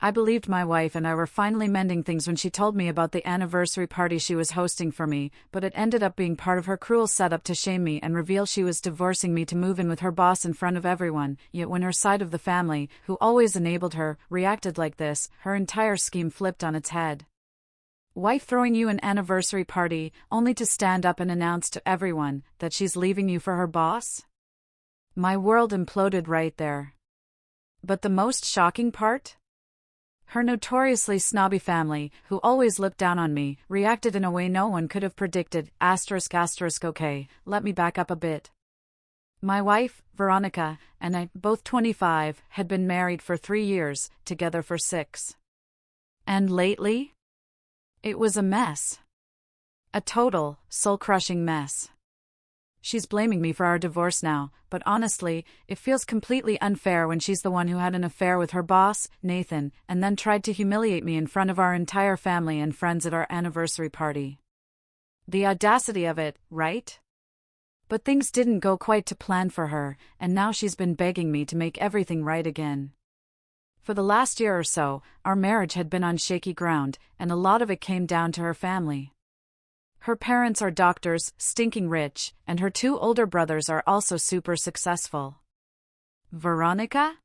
I believed my wife and I were finally mending things when she told me about the anniversary party she was hosting for me, but it ended up being part of her cruel setup to shame me and reveal she was divorcing me to move in with her boss in front of everyone. Yet when her side of the family, who always enabled her, reacted like this, her entire scheme flipped on its head. Wife throwing you an anniversary party, only to stand up and announce to everyone that she's leaving you for her boss? My world imploded right there. But the most shocking part? Her notoriously snobby family, who always looked down on me, reacted in a way no one could have predicted. Okay, let me back up a bit. My wife, Veronica, and I, both 25, had been married for 3 years, together for 6. And lately? It was a mess. A total, soul-crushing mess. She's blaming me for our divorce now, but honestly, it feels completely unfair when she's the one who had an affair with her boss, Nathan, and then tried to humiliate me in front of our entire family and friends at our anniversary party. The audacity of it, right? But things didn't go quite to plan for her, and now she's been begging me to make everything right again. For the last year or so, our marriage had been on shaky ground, and a lot of it came down to her family. Her parents are doctors, stinking rich, and her 2 older brothers are also super successful. Veronica?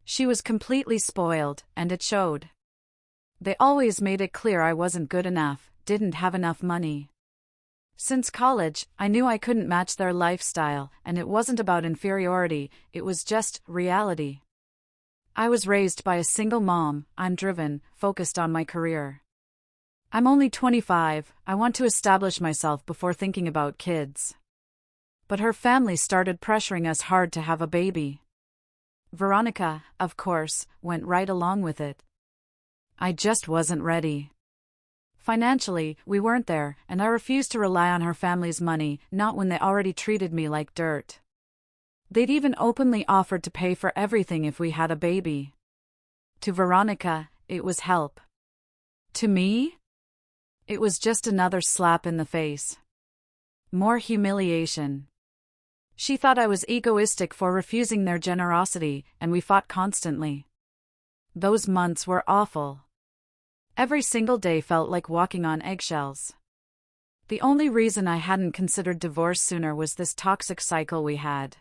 She was completely spoiled, and it showed. They always made it clear I wasn't good enough, didn't have enough money. Since college, I knew I couldn't match their lifestyle, and it wasn't about inferiority, it was just reality. I was raised by a single mom, I'm driven, focused on my career. I'm only 25, I want to establish myself before thinking about kids. But her family started pressuring us hard to have a baby. Veronica, of course, went right along with it. I just wasn't ready. Financially, we weren't there, and I refused to rely on her family's money, not when they already treated me like dirt. They'd even openly offered to pay for everything if we had a baby. To Veronica, it was help. To me? It was just another slap in the face. More humiliation. She thought I was egoistic for refusing their generosity, and we fought constantly. Those months were awful. Every single day felt like walking on eggshells. The only reason I hadn't considered divorce sooner was this toxic cycle we had.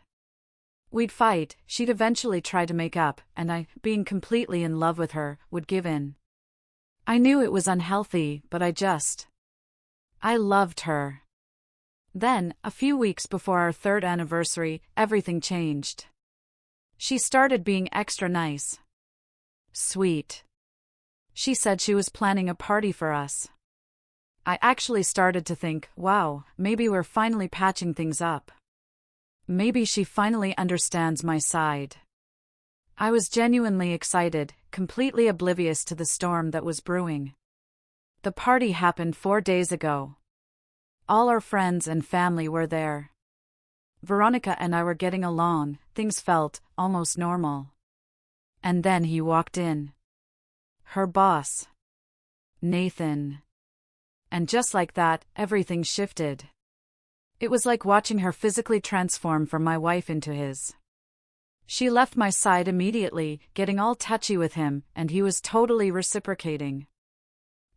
We'd fight, she'd eventually try to make up, and I, being completely in love with her, would give in. I knew it was unhealthy, but I loved her. Then, a few weeks before our 3rd anniversary, everything changed. She started being extra nice. Sweet. She said she was planning a party for us. I actually started to think, wow, maybe we're finally patching things up. Maybe she finally understands my side. I was genuinely excited, completely oblivious to the storm that was brewing. The party happened 4 days ago. All our friends and family were there. Veronica and I were getting along, things felt almost normal. And then he walked in. Her boss. Nathan. And just like that, everything shifted. It was like watching her physically transform from my wife into his. She left my side immediately, getting all touchy with him, and he was totally reciprocating.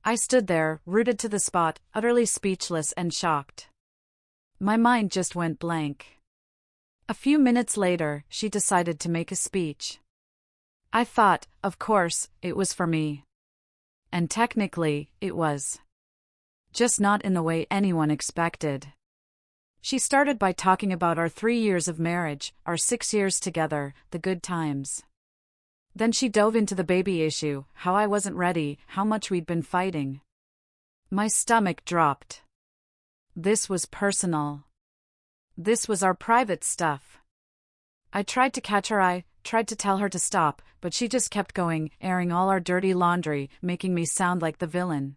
I stood there, rooted to the spot, utterly speechless and shocked. My mind just went blank. A few minutes later, she decided to make a speech. I thought, of course, it was for me. And technically, it was. Just not in the way anyone expected. She started by talking about our 3 years of marriage, our 6 years together, the good times. Then she dove into the baby issue, how I wasn't ready, how much we'd been fighting. My stomach dropped. This was personal. This was our private stuff. I tried to catch her eye, tried to tell her to stop, but she just kept going, airing all our dirty laundry, making me sound like the villain.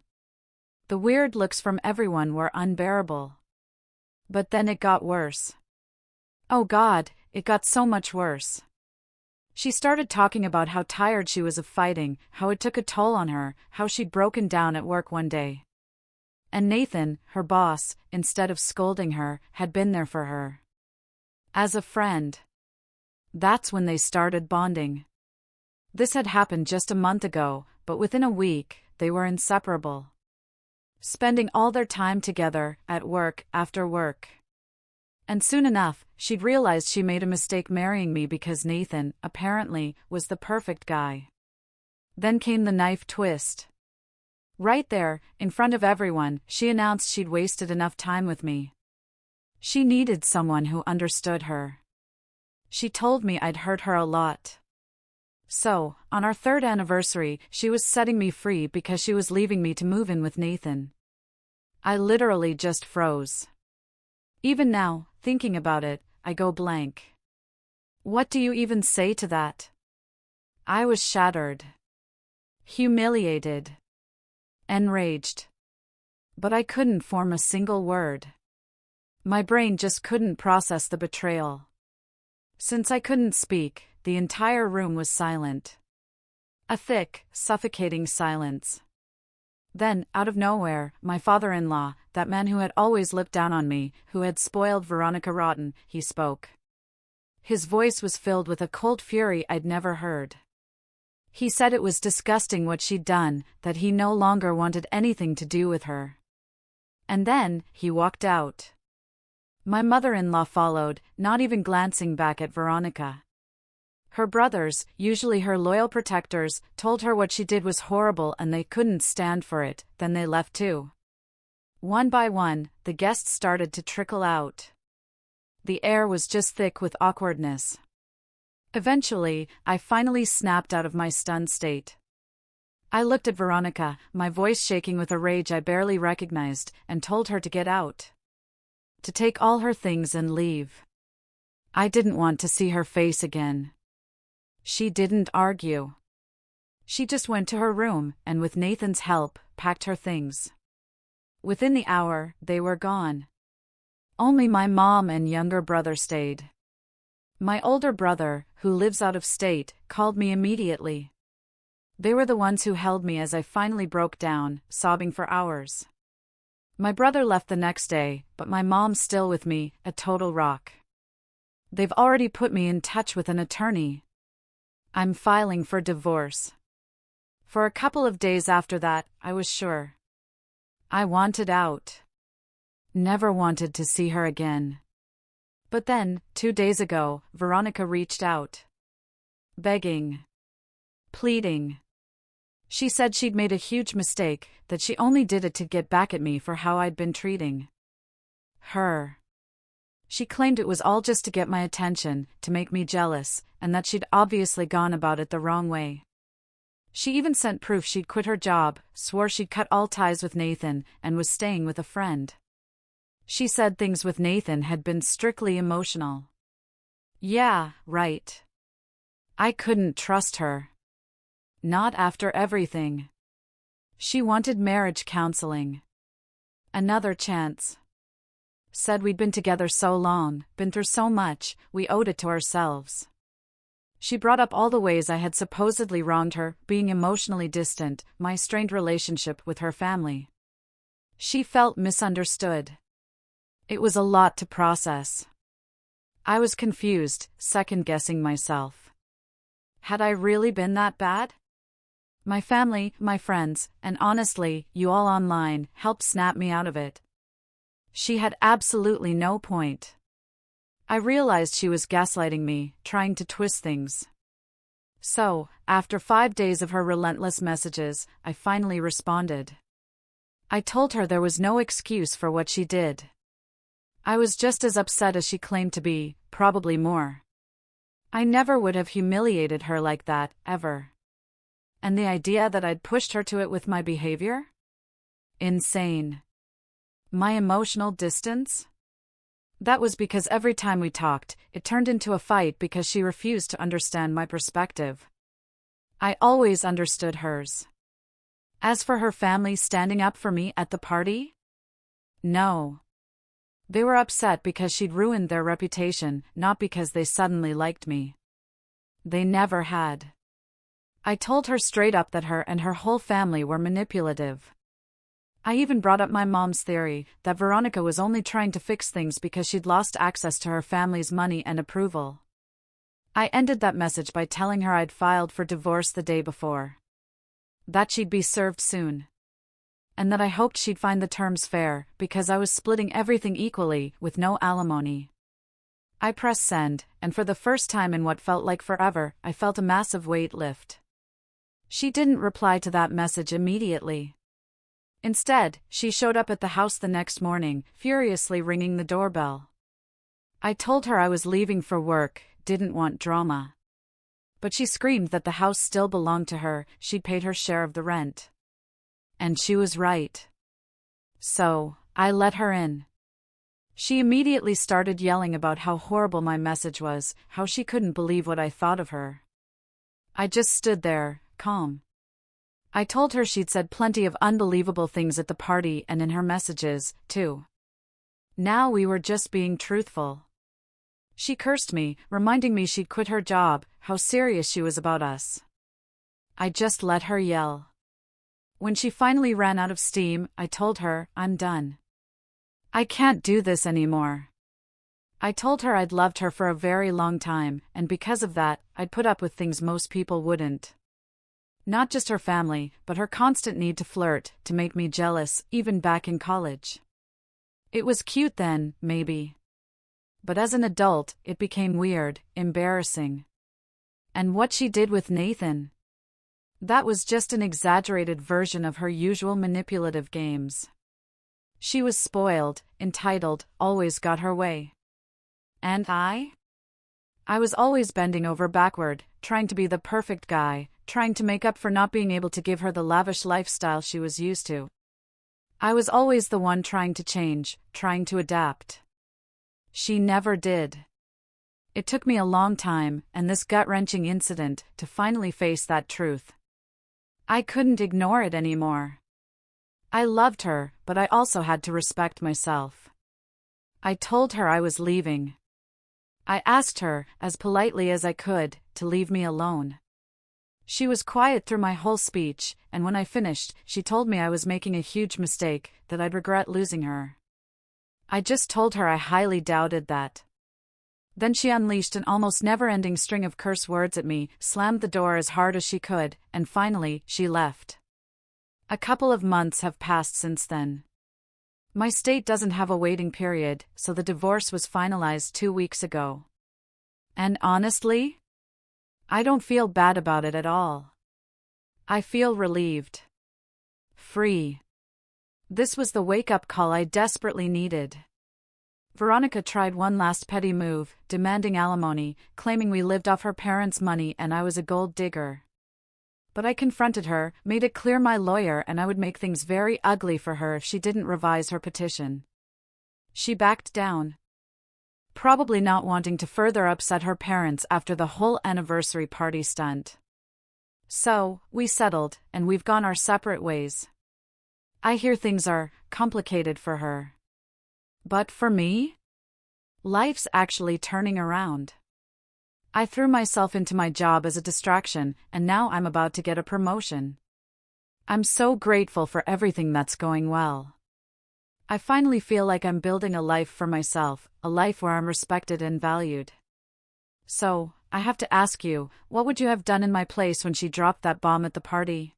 The weird looks from everyone were unbearable. But then it got worse. Oh God, it got so much worse. She started talking about how tired she was of fighting, how it took a toll on her, how she'd broken down at work one day. And Nathan, her boss, instead of scolding her, had been there for her. As a friend. That's when they started bonding. This had happened just a month ago, but within a week, they were inseparable. Spending all their time together, at work, after work. And soon enough, she'd realized she made a mistake marrying me because Nathan, apparently, was the perfect guy. Then came the knife twist. Right there, in front of everyone, she announced she'd wasted enough time with me. She needed someone who understood her. She told me I'd hurt her a lot. So, on our 3rd anniversary, she was setting me free because she was leaving me to move in with Nathan. I literally just froze. Even now, thinking about it, I go blank. What do you even say to that? I was shattered. Humiliated. Enraged. But I couldn't form a single word. My brain just couldn't process the betrayal. Since I couldn't speak, the entire room was silent. A thick, suffocating silence. Then, out of nowhere, my father-in-law, that man who had always looked down on me, who had spoiled Veronica rotten, he spoke. His voice was filled with a cold fury I'd never heard. He said it was disgusting what she'd done, that he no longer wanted anything to do with her. And then, he walked out. My mother-in-law followed, not even glancing back at Veronica. Her brothers, usually her loyal protectors, told her what she did was horrible and they couldn't stand for it, then they left too. One by one, the guests started to trickle out. The air was just thick with awkwardness. Eventually, I finally snapped out of my stunned state. I looked at Veronica, my voice shaking with a rage I barely recognized, and told her to get out. To take all her things and leave. I didn't want to see her face again. She didn't argue. She just went to her room, and with Nathan's help, packed her things. Within the hour, they were gone. Only my mom and younger brother stayed. My older brother, who lives out of state, called me immediately. They were the ones who held me as I finally broke down, sobbing for hours. My brother left the next day, but my mom's still with me, a total rock. They've already put me in touch with an attorney. I'm filing for divorce. For a couple of days after that, I was sure. I wanted out. Never wanted to see her again. But then, 2 days ago, Veronica reached out. Begging. Pleading. She said she'd made a huge mistake, that she only did it to get back at me for how I'd been treating her. She claimed it was all just to get my attention, to make me jealous, and that she'd obviously gone about it the wrong way. She even sent proof she'd quit her job, swore she'd cut all ties with Nathan, and was staying with a friend. She said things with Nathan had been strictly emotional. Yeah, right. I couldn't trust her. Not after everything. She wanted marriage counseling. Another chance. Said we'd been together so long, been through so much, we owed it to ourselves. She brought up all the ways I had supposedly wronged her, being emotionally distant, my strained relationship with her family. She felt misunderstood. It was a lot to process. I was confused, second-guessing myself. Had I really been that bad? My family, my friends, and honestly, you all online, helped snap me out of it. She had absolutely no point. I realized she was gaslighting me, trying to twist things. So, after 5 days of her relentless messages, I finally responded. I told her there was no excuse for what she did. I was just as upset as she claimed to be, probably more. I never would have humiliated her like that, ever. And the idea that I'd pushed her to it with my behavior? Insane. My emotional distance? That was because every time we talked, it turned into a fight because she refused to understand my perspective. I always understood hers. As for her family standing up for me at the party? No. They were upset because she'd ruined their reputation, not because they suddenly liked me. They never had. I told her straight up that her and her whole family were manipulative. I even brought up my mom's theory, that Veronica was only trying to fix things because she'd lost access to her family's money and approval. I ended that message by telling her I'd filed for divorce the day before, that she'd be served soon, and that I hoped she'd find the terms fair because I was splitting everything equally with no alimony. I pressed send, and for the first time in what felt like forever, I felt a massive weight lift. She didn't reply to that message immediately. Instead, she showed up at the house the next morning, furiously ringing the doorbell. I told her I was leaving for work, didn't want drama. But she screamed that the house still belonged to her, she'd paid her share of the rent. And she was right. So, I let her in. She immediately started yelling about how horrible my message was, how she couldn't believe what I thought of her. I just stood there, calm. I told her she'd said plenty of unbelievable things at the party and in her messages, too. Now we were just being truthful. She cursed me, reminding me she'd quit her job, how serious she was about us. I just let her yell. When she finally ran out of steam, I told her, I'm done. I can't do this anymore. I told her I'd loved her for a very long time, and because of that, I'd put up with things most people wouldn't. Not just her family, but her constant need to flirt, to make me jealous, even back in college. It was cute then, maybe. But as an adult, it became weird, embarrassing. And what she did with Nathan? That was just an exaggerated version of her usual manipulative games. She was spoiled, entitled, always got her way. And I was always bending over backward, trying to be the perfect guy, trying to make up for not being able to give her the lavish lifestyle she was used to. I was always the one trying to change, trying to adapt. She never did. It took me a long time, and this gut-wrenching incident, to finally face that truth. I couldn't ignore it anymore. I loved her, but I also had to respect myself. I told her I was leaving. I asked her, as politely as I could, to leave me alone. She was quiet through my whole speech, and when I finished, she told me I was making a huge mistake, that I'd regret losing her. I just told her I highly doubted that. Then she unleashed an almost never-ending string of curse words at me, slammed the door as hard as she could, and finally, she left. A couple of months have passed since then. My state doesn't have a waiting period, so the divorce was finalized 2 weeks ago. And honestly, I don't feel bad about it at all. I feel relieved. Free. This was the wake-up call I desperately needed. Veronica tried one last petty move, demanding alimony, claiming we lived off her parents' money and I was a gold digger. But I confronted her, made it clear my lawyer and I would make things very ugly for her if she didn't revise her petition. She backed down. Probably not wanting to further upset her parents after the whole anniversary party stunt. So, we settled, and we've gone our separate ways. I hear things are complicated for her. But for me? Life's actually turning around. I threw myself into my job as a distraction, and now I'm about to get a promotion. I'm so grateful for everything that's going well. I finally feel like I'm building a life for myself, a life where I'm respected and valued. So, I have to ask you, what would you have done in my place when she dropped that bomb at the party?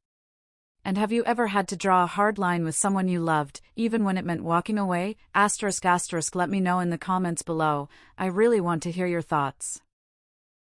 And have you ever had to draw a hard line with someone you loved, even when it meant walking away? ***, let me know in the comments below. I really want to hear your thoughts.